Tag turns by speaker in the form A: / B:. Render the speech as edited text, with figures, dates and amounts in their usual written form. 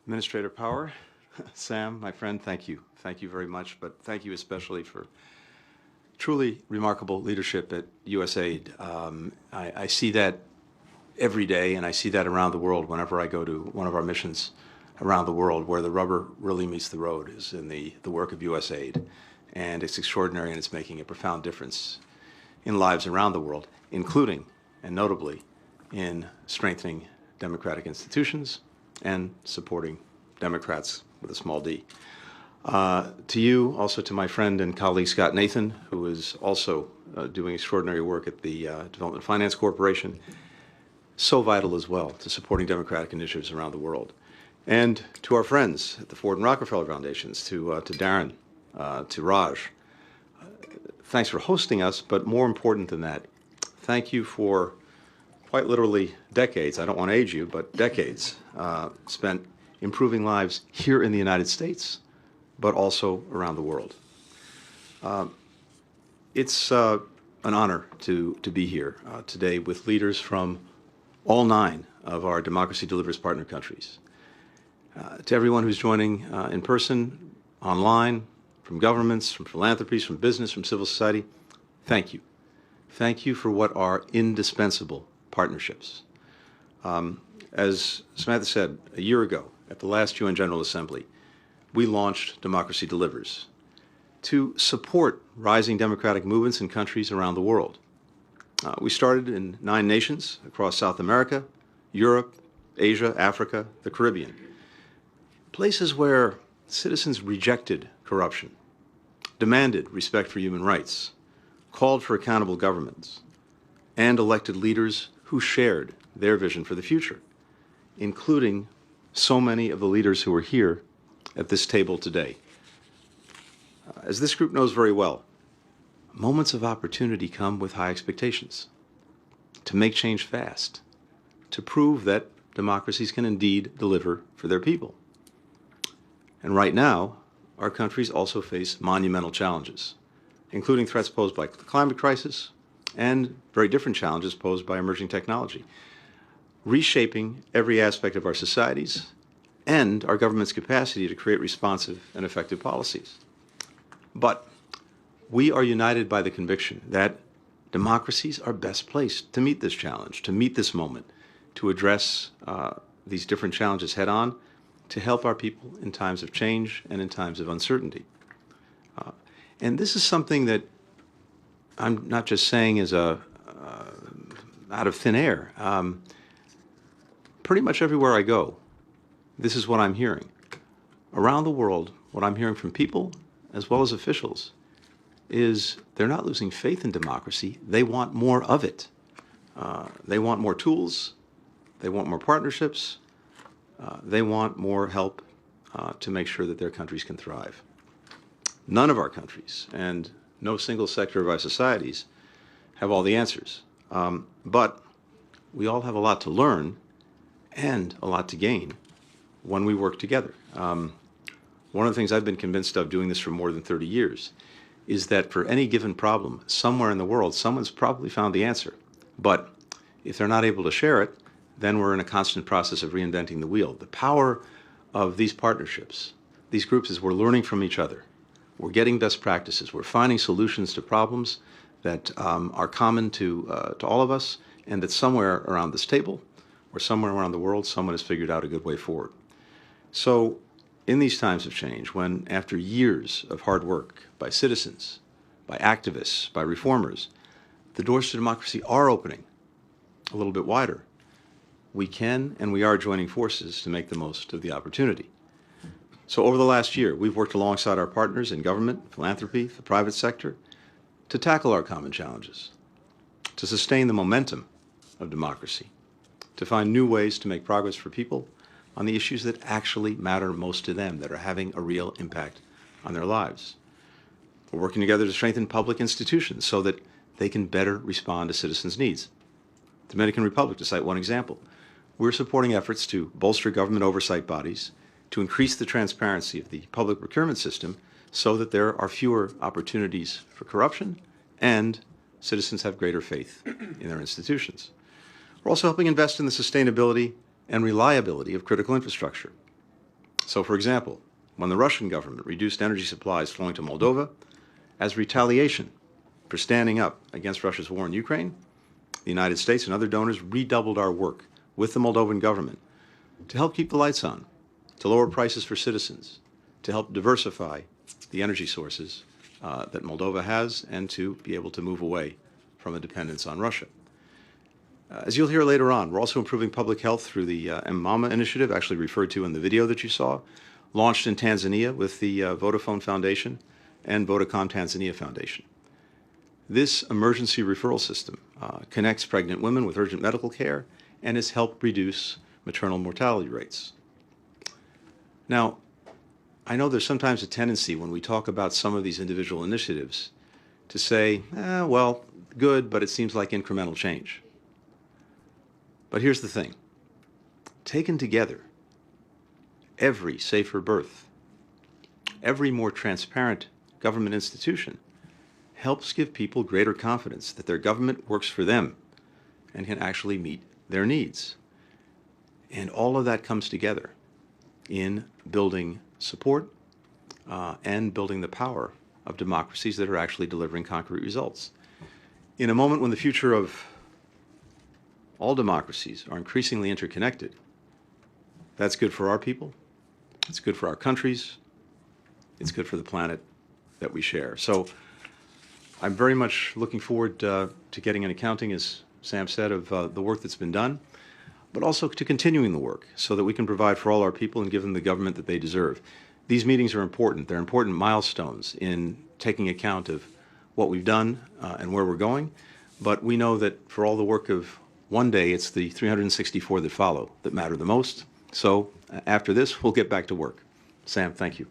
A: Administrator Power, Sam, my friend, thank you. Thank you very much, but thank you especially for truly remarkable leadership at USAID. I see that every day, and I see that around the world whenever I go to one of our missions around the world, where the rubber really meets the road is in the work of USAID. And it's extraordinary, and it's making a profound difference in lives around the world, including, and notably, in strengthening democratic institutions and supporting Democrats with a small d. To you, also to my friend and colleague Scott Nathan, who is also doing extraordinary work at the Development Finance Corporation, so vital as well to supporting democratic initiatives around the world. And to our friends at the Ford and Rockefeller Foundations, to Darren, to Raj, thanks for hosting us, but more important than that, thank you for quite literally decades, I don't want to age you, but decades spent improving lives here in the United States, but also around the world. It's an honor to be here today with leaders from all 9 of our Democracy Delivers partner countries. To everyone who's joining in person, online, from governments, from philanthropies, from business, from civil society, thank you. Thank you for what are indispensable partnerships. As Samantha said, a year ago at the last UN General Assembly, we launched Democracy Delivers to support rising democratic movements in countries around the world. We started in 9 nations across South America, Europe, Asia, Africa, the Caribbean, places where citizens rejected corruption, demanded respect for human rights, called for accountable governments, and elected leaders who shared their vision for the future, including so many of the leaders who are here at this table today. As this group knows very well, moments of opportunity come with high expectations, to make change fast, to prove that democracies can indeed deliver for their people. And right now, our countries also face monumental challenges, including threats posed by the climate crisis and very different challenges posed by emerging technology, reshaping every aspect of our societies and our government's capacity to create responsive and effective policies. But we are united by the conviction that democracies are best placed to meet this challenge, to meet this moment, to address these different challenges head on, to help our people in times of change and in times of uncertainty. And this is something that I'm not just saying as out of thin air. Pretty much everywhere I go, this is what I'm hearing. Around the world, what I'm hearing from people as well as officials is they're not losing faith in democracy. They want more of it. They want more tools. They want more partnerships. They want more help to make sure that their countries can thrive. None of our countries and no single sector of our societies have all the answers. But we all have a lot to learn and a lot to gain when we work together. One of the things I've been convinced of doing this for more than 30 years is that for any given problem, somewhere in the world, someone's probably found the answer. But if they're not able to share it, then we're in a constant process of reinventing the wheel. The power of these partnerships, these groups, is we're learning from each other. We're getting best practices. We're finding solutions to problems that are common to all of us, and that somewhere around this table or somewhere around the world, someone has figured out a good way forward. So in these times of change, when after years of hard work by citizens, by activists, by reformers, the doors to democracy are opening a little bit wider, we can and we are joining forces to make the most of the opportunity. So over the last year, we've worked alongside our partners in government, philanthropy, the private sector, to tackle our common challenges, to sustain the momentum of democracy, to find new ways to make progress for people on the issues that actually matter most to them, that are having a real impact on their lives. We're working together to strengthen public institutions so that they can better respond to citizens' needs. Dominican Republic, to cite one example, we're supporting efforts to bolster government oversight bodies, to increase the transparency of the public procurement system so that there are fewer opportunities for corruption and citizens have greater faith in their institutions. We're also helping invest in the sustainability and reliability of critical infrastructure. So, for example, when the Russian government reduced energy supplies flowing to Moldova as retaliation for standing up against Russia's war in Ukraine, the United States and other donors redoubled our work with the Moldovan government to help keep the lights on, to lower prices for citizens, to help diversify the energy sources that Moldova has, and to be able to move away from a dependence on Russia. As you'll hear later on, we're also improving public health through the Mama initiative, actually referred to in the video that you saw, launched in Tanzania with the Vodafone Foundation and Vodacom Tanzania Foundation. This emergency referral system connects pregnant women with urgent medical care and has helped reduce maternal mortality rates. Now, I know there's sometimes a tendency when we talk about some of these individual initiatives to say, well, good, but it seems like incremental change. But here's the thing. Taken together, every safer birth, every more transparent government institution helps give people greater confidence that their government works for them and can actually meet their needs. And all of that comes together in building support and building the power of democracies that are actually delivering concrete results. In a moment when the future of all democracies are increasingly interconnected, that's good for our people, it's good for our countries, it's good for the planet that we share. So I'm very much looking forward to getting an accounting, as Sam said, of the work that's been done, but also to continuing the work so that we can provide for all our people and give them the government that they deserve. These meetings are important. They're important milestones in taking account of what we've done and where we're going, but we know that for all the work of one day, it's the 364 that follow that matter the most. So after this, we'll get back to work. Sam, thank you.